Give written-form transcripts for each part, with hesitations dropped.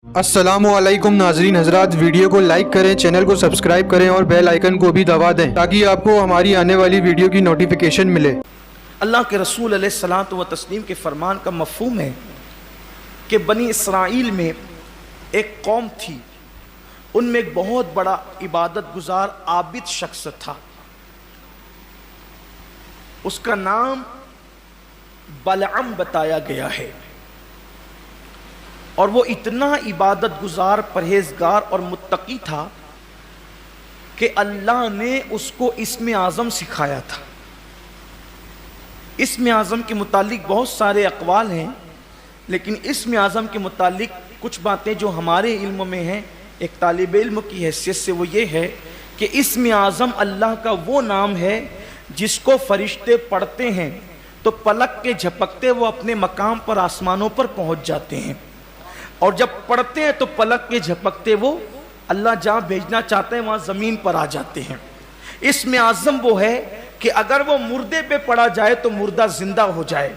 अस्सलामुअलैकुम नाजरीन हजरात, वीडियो को लाइक करें, चैनल को सब्सक्राइब करें और बेल आइकन को भी दबा दें ताकि आपको हमारी आने वाली वीडियो की नोटिफिकेशन मिले। अल्लाह के रसूल अलैहिस्सलातु व तस्लीम के फरमान का मफ़हूम है कि बनी इसराइल में एक कौम थी, उनमें एक बहुत बड़ा इबादत गुजार आबिद शख्स था। उसका नाम बलअम बताया गया है और वो इतना इबादत गुजार, परहेजगार और मुत्तकी था कि अल्लाह ने उसको इस्म आज़म सिखाया था। इस्म आज़म के मुतालिक बहुत सारे अक़वाल हैं, लेकिन इस्म आज़म के मुतालिक कुछ बातें जो हमारे इल्म में हैं, एक तालिब इल्म की हैसियत से, वो ये है कि इस्म आज़म अल्लाह का वो नाम है जिसको फरिश्ते पढ़ते हैं तो पलक के झपकते वो अपने मकाम पर, आसमानों पर पहुंच जाते हैं, और जब पढ़ते हैं तो पलक के झपकते वो अल्लाह जहाँ भेजना चाहते हैं वहाँ ज़मीन पर आ जाते हैं। इस्म आज़म वो है कि अगर वो मुर्दे पे पढ़ा जाए तो मुर्दा जिंदा हो जाए।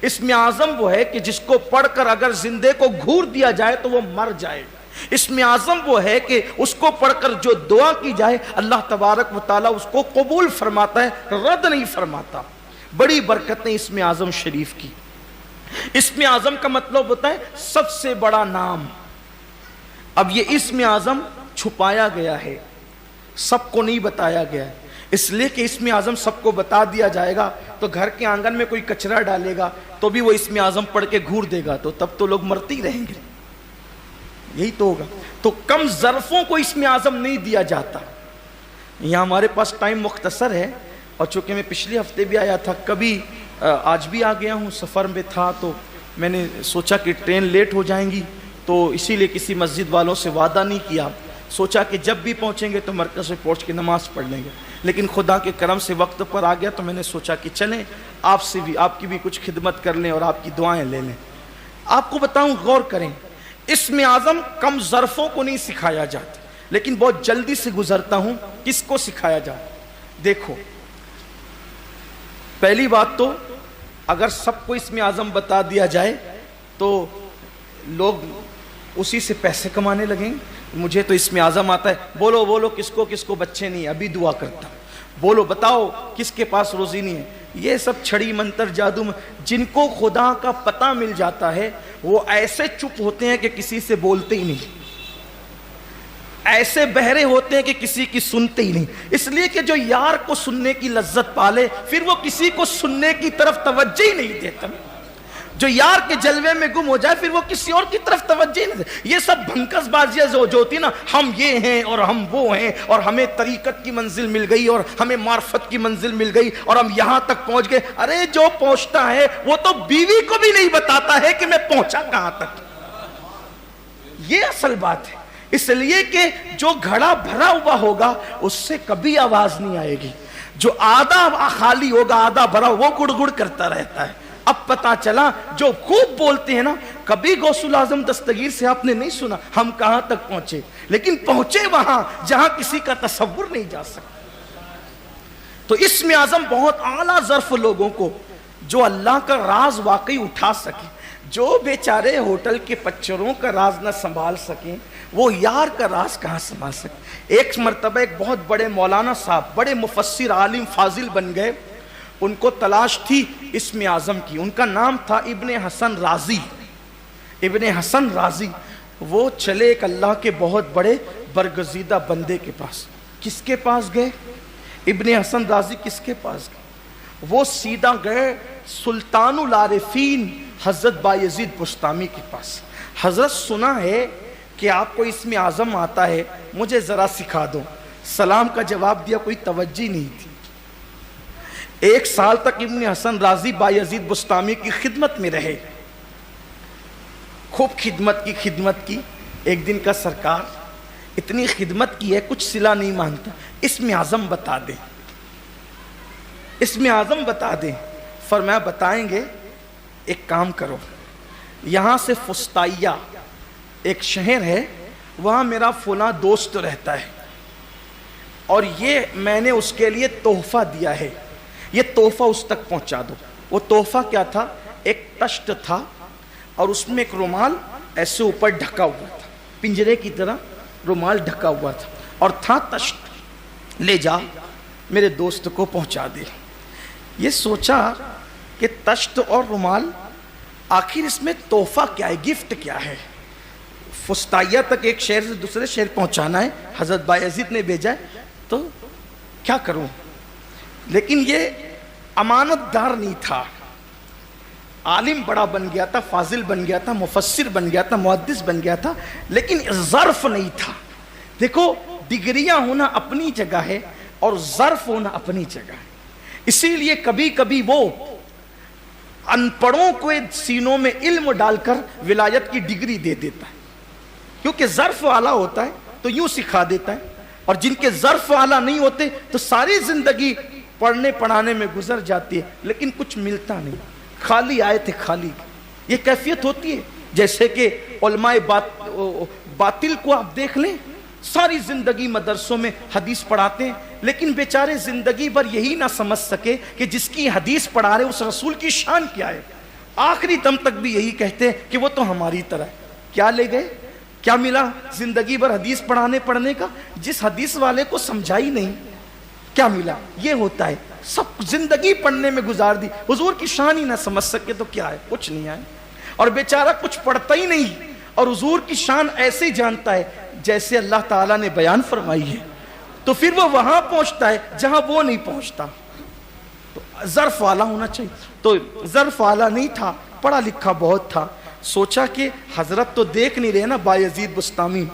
इस्म आज़म वो है कि जिसको पढ़कर अगर जिंदे को घूर दिया जाए तो वो मर जाए। इस्म आज़म वो है कि उसको पढ़कर जो दुआ की जाए अल्लाह तबारक व तआला उसको कबूल फरमाता है, रद्द नहीं फरमाता। बड़ी बरकतें इस्म आज़म शरीफ की। इस्म आज़म का मतलब होता है सबसे बड़ा नाम। अब ये इस्म आज़म छुपाया गया है, सबको नहीं बताया गया है, इसलिए कि इस्म आज़म सबको बता दिया जाएगा तो घर के आंगन में कोई कचरा डालेगा तो भी वो इस्म आज़म पढ़ के घूर देगा, तो तब तो लोग मरते ही रहेंगे। यही तो होगा। तो कम ज़र्फ़ों को इस्म आज़म नहीं दिया जाता। यहाँ हमारे पास टाइम मुख्तसर है और चूँकि मैं पिछले हफ्ते भी आया था, कभी आज भी आ गया हूँ, सफ़र में था तो मैंने सोचा कि ट्रेन लेट हो जाएंगी, तो इसीलिए किसी मस्जिद वालों से वादा नहीं किया। सोचा कि जब भी पहुँचेंगे तो मरकज़ में पहुँच के नमाज़ पढ़ लेंगे, लेकिन खुदा के करम से वक्त पर आ गया तो मैंने सोचा कि चलें आपसे भी, आपकी भी कुछ खिदमत कर लें और आपकी दुआएं ले लें। आपको बताऊं, गौर करें, इस्म आज़म कम ज़र्फ़ों को नहीं सिखाया जाता, लेकिन बहुत जल्दी से गुजरता हूँ किसको सिखाया जाता। देखो, पहली बात तो अगर सबको इस्म आज़म बता दिया जाए तो लोग उसी से पैसे कमाने लगेंगे। मुझे तो इस्म आज़म आता है, बोलो बोलो किसको किसको बच्चे नहीं, अभी दुआ करता हूँ, बोलो बताओ किसके पास रोज़ी नहीं है। ये सब छड़ी मंतर जादू में जिनको खुदा का पता मिल जाता है वो ऐसे चुप होते हैं कि किसी से बोलते ही नहीं, ऐसे बहरे होते हैं कि किसी की सुनते ही नहीं। इसलिए कि जो यार को सुनने की लज्जत पाले फिर वो किसी को सुनने की तरफ तवज्जो ही नहीं देता। जो यार के जलवे में गुम हो जाए फिर वो किसी और की तरफ तवज्जो ही नहीं देता। ये सब भंकसबाजियां जो होती ना, हम ये हैं और हम वो हैं और हमें तरीकत की मंजिल मिल गई और हमें मार्फत की मंजिल मिल गई और हम यहां तक पहुंच गए। अरे जो पहुंचता है वो तो बीवी को भी नहीं बताता है कि मैं पहुंचा कहां तक। ये असल बात है। इसलिए कि जो घड़ा भरा हुआ होगा उससे कभी आवाज नहीं आएगी, जो आधा खाली होगा आधा भरा वो गुड़गुड़ करता रहता है। अब पता चला जो खूब बोलते हैं ना, कभी गौसुल आजम दस्तगीर से आपने नहीं सुना हम कहां तक पहुंचे, लेकिन पहुंचे वहां जहां किसी का तसव्वुर नहीं जा सकता। तो इस्म आज़म बहुत आला ज़र्फ लोगों को जो अल्लाह का राज वाकई उठा सके, जो बेचारे होटल के पच्चरों का राज ना संभाल सकें वो यार का राज कहाँ संभाल सके। एक मरतबा एक बहुत बड़े मौलाना साहब, बड़े मुफस्सिर आलिम फाजिल बन गए, उनको तलाश थी इस्म आज़म की। उनका नाम था इब्ने हसन राजी। इब्ने हसन राजी वो चले एक अल्लाह के बहुत बड़े बरगजीदा बंदे के पास। किसके पास गए? इब्ने हसन राजी किसके पास गए? वो सीधा गए सुल्तानुल आरिफीन हज़रत बायज़ीद बुस्तामी के पास। हज़रत सुना है कि आपको इस्म आज़म आता है, मुझे ज़रा सिखा दो। सलाम का जवाब दिया, कोई तवज्जो नहीं थी। 1 साल तक इब्ने हसन राजी बायज़ीद बुस्तामी की खिदमत में रहे, खूब खिदमत की। एक दिन का सरकार इतनी खिदमत की है कुछ सिला नहीं मांगता, इस्म आज़म बता दें, इस्म आज़म बता दें। फरमाया बताएंगे, एक काम करो, यहाँ से फुस्ताइया एक शहर है, वहाँ मेरा फुला दोस्त रहता है और ये मैंने उसके लिए तोहफा दिया है, ये तोहफा उस तक पहुँचा दो। वो तोहफा क्या था? एक तश्त था और उसमें एक रुमाल ऐसे ऊपर ढका हुआ था। पिंजरे की तरह रुमाल ढका हुआ था और था तश्त, ले जा मेरे दोस्त को पहुंचा दे। ये सोचा कि तश्त और रुमाल, आखिर इसमें तोहफा क्या है, गिफ्ट क्या है। फुस्ताइया तक एक शहर से दूसरे शहर पहुंचाना है, हजरत बायजीद ने भेजा है, तो क्या करूं। लेकिन ये अमानतदार नहीं था, आलिम बड़ा बन गया था, फाजिल बन गया था, मुफस्सिर बन गया था, मुहद्दिस बन गया था, लेकिन ज़र्फ नहीं था। देखो, डिग्रियां होना अपनी जगह है और ज़र्फ होना अपनी जगह है। इसीलिए कभी कभी वो अनपढ़ों को सीनों में इल्म डालकर विलायत की डिग्री दे देता है, क्योंकि ज़र्फ वाला होता है तो यूं सिखा देता है, और जिनके ज़र्फ वाला नहीं होते तो सारी जिंदगी पढ़ने पढ़ाने में गुजर जाती है, लेकिन कुछ मिलता नहीं, खाली आए थे खाली। ये कैफियत होती है। जैसे कि उलमाए बातिल को आप देख लें, सारी जिंदगी मदरसों में हदीस पढ़ाते हैं, लेकिन बेचारे जिंदगी भर यही ना समझ सके कि जिसकी हदीस पढ़ा रहे उस रसूल की शान क्या है। आखिरी दम तक भी यही कहते हैं कि वो तो हमारी तरह है। क्या ले गए, क्या मिला जिंदगी भर हदीस पढ़ने का, जिस हदीस वाले को समझा ही नहीं, क्या मिला। ये होता है, सब जिंदगी पढ़ने में गुजार दी, हुजूर की शान ही ना समझ सके तो क्या है, कुछ नहीं है। और बेचारा कुछ पढ़ता ही नहीं और हुजूर की शान ऐसे ही जानता है जैसे अल्लाह ताला ने बयान फरमाई है, तो फिर वो वहां पहुंचता है जहां वो नहीं पहुंचता। तो ज़र्फ वाला होना चाहिए। तो ज़र्फ वाला नहीं था, पढ़ा लिखा बहुत था। सोचा कि हजरत तो देख नहीं रहे ना बायजीद बुस्तामी,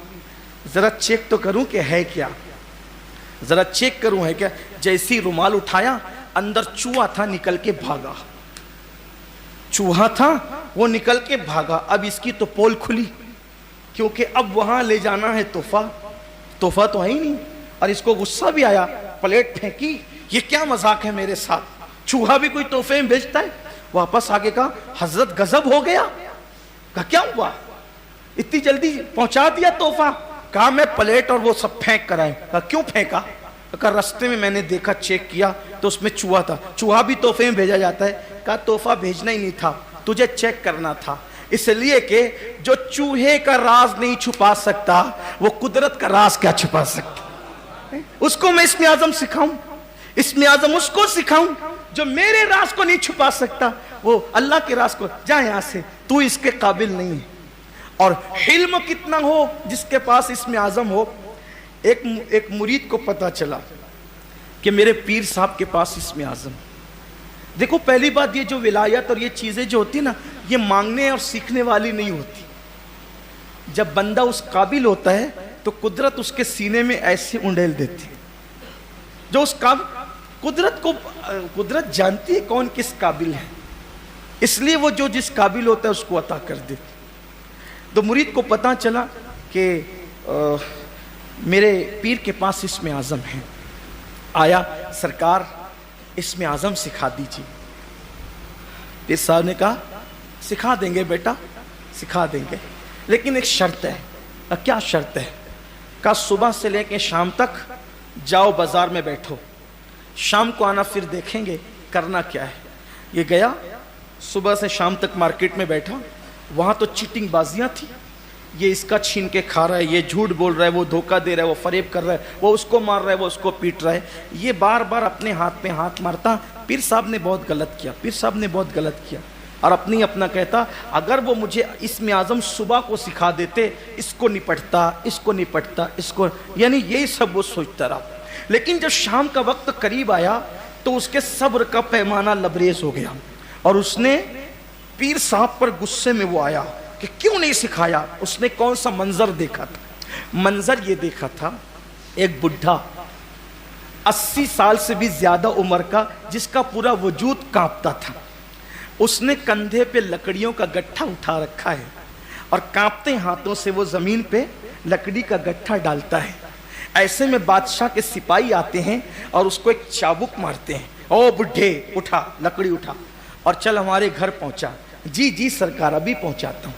जरा चेक तो करूं कि है क्या, जरा चेक करूं है क्या। जैसी रुमाल उठाया, अंदर चूहा था, निकल के भागा। चूहा था, वो निकल के भागा। अब इसकी तो पोल खुली, क्योंकि अब वहां ले जाना है तोहफा, तोहफा तो है ही नहीं। और इसको गुस्सा भी आया, प्लेट फेंकी, ये क्या मजाक है मेरे साथ, चूहा भी कोई तोहफे में भेजता है। वापस आगे कहा, हजरत गजब हो गया। कहा क्या हुआ, इतनी जल्दी पहुंचा दिया तोहफा। कहा मैं प्लेट और वो सब फेंक कर आए। कहा क्यों फेंका। कहा रास्ते में मैंने देखा, चेक किया तो उसमें चूहा था। चूहा भी तोहफे में भेजा जाता है। कहा तोहफा भेजना ही नहीं था, तुझे चेक करना था, इसलिए कि जो चूहे का राज नहीं छुपा सकता वो कुदरत का राज क्या छुपा सकता। उसको मैं इसमें आजम सिखाऊं, इसमें आजम उसको सिखाऊं जो मेरे राज को नहीं छुपा सकता, वो अल्लाह के राज को। जा यहां से, तू इसके काबिल नहीं है। और हिल्म कितना हो जिसके पास इसमें आजम हो। एक मुरीद को पता चला कि मेरे पीर साहब के पास इसमें आजम। देखो, पहली बात, ये जो विलायत और ये चीजें जो होती ना, ये मांगने और सीखने वाली नहीं होती। जब बंदा उस काबिल होता है तो कुदरत उसके सीने में ऐसे उंडेल देती है। जो उस कुदरत जानती है कौन किस काबिल है, इसलिए वो जो जिस काबिल होता है उसको अता कर देती। तो मुरीद को पता चला कि मेरे पीर के पास इसमें आजम है। आया, सरकार इसमें आजम सिखा दीजिए। पीर साहब ने कहा सिखा देंगे बेटा, सिखा देंगे, लेकिन एक शर्त है। क्या शर्त है। कहा सुबह से लेकर शाम तक जाओ बाजार में बैठो, शाम को आना, फिर देखेंगे करना क्या है। ये गया, सुबह से शाम तक मार्केट में बैठा। वहाँ तो चीटिंग बाजियाँ थी, ये इसका छीन के खा रहा है, ये झूठ बोल रहा है, वो धोखा दे रहा है, वो फरेब कर रहा है, वो उसको मार रहा है, वो उसको पीट रहा है। ये बार बार अपने हाथ में हाथ मारता। पीर साहब ने बहुत गलत किया, पीर साहब ने बहुत गलत किया। और अपना कहता, अगर वो मुझे इसमें आजम सुबह को सिखा देते, इसको निपटता, इसको निपटता, इसको, यानी यही सब वो सोचता रहा। लेकिन जब शाम का वक्त करीब आया तो उसके सब्र का पैमाना लबरेज हो गया और उसने पीर साहब पर गुस्से में वो आया कि क्यों नहीं सिखाया। उसने कौन सा मंजर देखा था। मंजर ये देखा था, एक बुढ़ा 80 साल से भी ज्यादा उम्र का, जिसका पूरा वजूद कांपता था। उसने कंधे पे लकड़ियों का गट्ठा उठा रखा है और कांपते हाथों से वो जमीन पे लकड़ी का गट्ठा डालता है। ऐसे में बादशाह के सिपाही आते हैं और उसको एक चाबुक मारते हैं। ओ बुढ़े, उठा, लकड़ी उठा और चल हमारे घर पहुंचा। जी जी सरकार, अभी पहुंचाता हूं।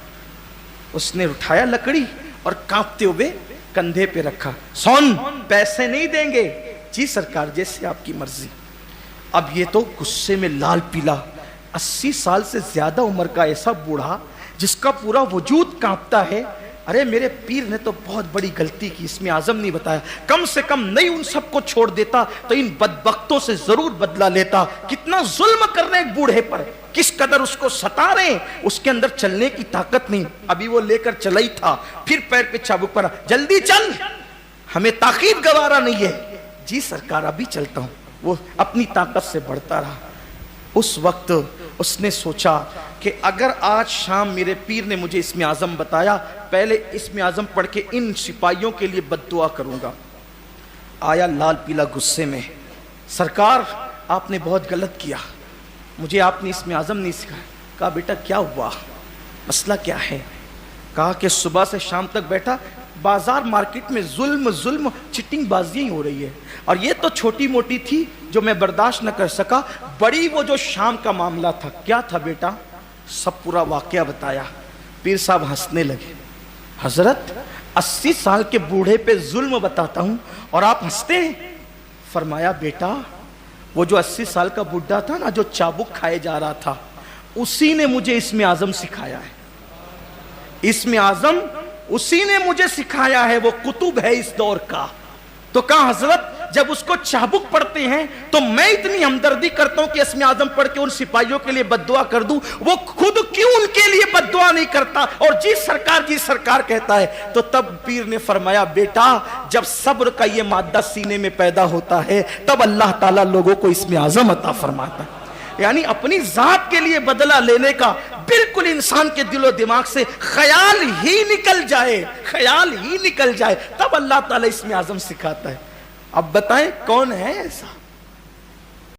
उसने उठाया लकड़ी और कांपते हुए कंधे पे रखा। सुन, पैसे नहीं देंगे। जी सरकार, जैसे आपकी मर्जी। अब ये तो गुस्से में लाल पीला, 80 साल से ज्यादा उम्र का ऐसा बूढ़ा जिसका पूरा वजूद कांपता है, ارے میرے پیر نے تو بہت بڑی غلطی کی، اسم اعظم نہیں بتایا، کم سے کم نہیں ان سب کو چھوڑ دیتا تو ان بدبختوں سے ضرور بدلہ لیتا۔ کتنا ظلم کر رہے ہیں ایک بوڑھے پر، کس قدر اس کو ستا رہے ہیں، اس کے اندر چلنے کی طاقت نہیں، ابھی وہ لے کر چلا ہی تھا، پھر پیر پہ چابک پڑا، جلدی چل ہمیں تاخیر گوارا نہیں ہے۔ جی سرکار ابھی چلتا ہوں۔ وہ اپنی طاقت سے بڑھتا رہا۔ اس وقت اس نے سوچا کہ اگر آج شام میرے پیر نے مجھے اسم اعظم بتایا، پہلے اسم اعظم پڑھ کے ان سپاہیوں کے لیے بد دعا کروں گا۔ آیا لال پیلا غصے میں، سرکار آپ نے بہت غلط کیا، مجھے آپ نے اسم اعظم نہیں سکھایا۔ کہا بیٹا کیا ہوا، مسئلہ کیا ہے؟ کہا کہ صبح سے شام تک بیٹھا بازار مارکیٹ میں ظلم چٹنگ بازیاں ہی ہو رہی ہے، اور یہ تو چھوٹی موٹی تھی جو میں برداشت نہ کر سکا، بڑی وہ جو شام کا معاملہ تھا۔ کیا تھا بیٹا؟ سب پورا واقعہ بتایا۔ پیر صاحب ہنسنے لگے، حضرت 80 سال کے بوڑھے پہ ظلم بتاتا ہوں اور آپ ہنستے ہیں؟ فرمایا بیٹا وہ جو 80 سال کا بوڑھا تھا نا، جو چابک کھائے جا رہا تھا، اسی نے مجھے اسم اعظم سکھایا ہے۔ اسم اعظم اسی نے مجھے سکھایا ہے، وہ قطب ہے اس دور کا۔ تو کہا حضرت جب اس کو چابک پڑھتے ہیں تو میں اتنی ہمدردی کرتا ہوں کہ اسم اعظم پڑھ کے ان سپاہیوں کے لیے بد دعا کر دوں، وہ خود کیوں ان کے لیے بد دعا نہیں کرتا اور جی سرکار کہتا ہے؟ تو تب پیر نے فرمایا بیٹا جب صبر کا یہ مادہ سینے میں پیدا ہوتا ہے تب اللہ تعالیٰ لوگوں کو اسم اعظم عطا فرماتا ہے۔ یعنی اپنی ذات کے لیے بدلہ لینے کا بالکل انسان کے دل و دماغ سے خیال ہی نکل جائے تب اللہ تعالیٰ اسم اعظم سکھاتا ہے۔ اب بتائیں کون ہے ایسا؟